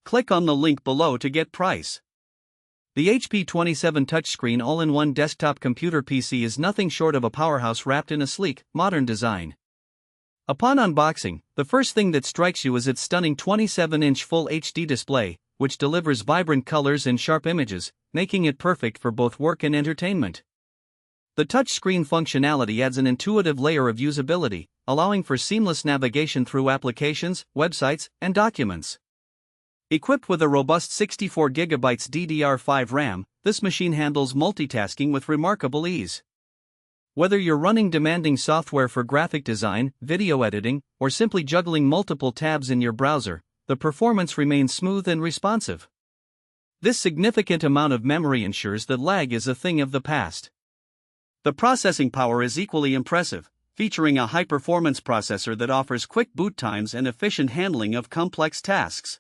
Click on the link below to get price. The HP 27 touchscreen all-in-one desktop computer PC is nothing short of a powerhouse wrapped in a sleek, modern design. Upon unboxing, the first thing that strikes you is its stunning 27-inch Full HD display, which delivers vibrant colors and sharp images, making it perfect for both work and entertainment. The touchscreen functionality adds an intuitive layer of usability, allowing for seamless navigation through applications, websites, and documents. Equipped with a robust 64GB DDR5 RAM, this machine handles multitasking with remarkable ease. Whether you're running demanding software for graphic design, video editing, or simply juggling multiple tabs in your browser, the performance remains smooth and responsive. This significant amount of memory ensures that lag is a thing of the past. The processing power is equally impressive, featuring a high-performance processor that offers quick boot times and efficient handling of complex tasks.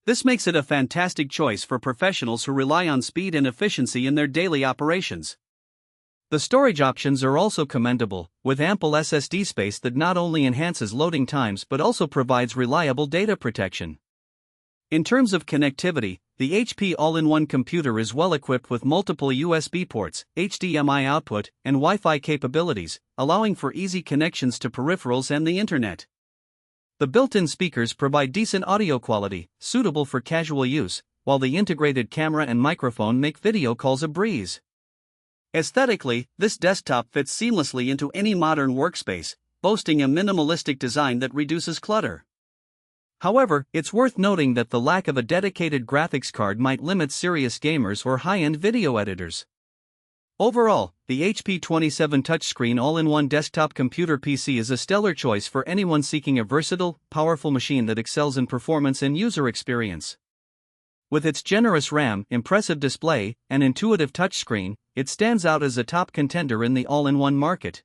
This makes it a fantastic choice for professionals who rely on speed and efficiency in their daily operations. The storage options are also commendable, with ample SSD space that not only enhances loading times but also provides reliable data protection. In terms of connectivity, the HP all-in-one computer is well equipped with multiple USB ports, HDMI output, and Wi-Fi capabilities, allowing for easy connections to peripherals and the internet. The built-in speakers provide decent audio quality, suitable for casual use, while the integrated camera and microphone make video calls a breeze. Aesthetically, this desktop fits seamlessly into any modern workspace, boasting a minimalistic design that reduces clutter. However, it's worth noting that the lack of a dedicated graphics card might limit serious gamers or high-end video editors. Overall, the HP 27 touchscreen all-in-one desktop computer PC is a stellar choice for anyone seeking a versatile, powerful machine that excels in performance and user experience. With its generous RAM, impressive display, and intuitive touchscreen, it stands out as a top contender in the all-in-one market.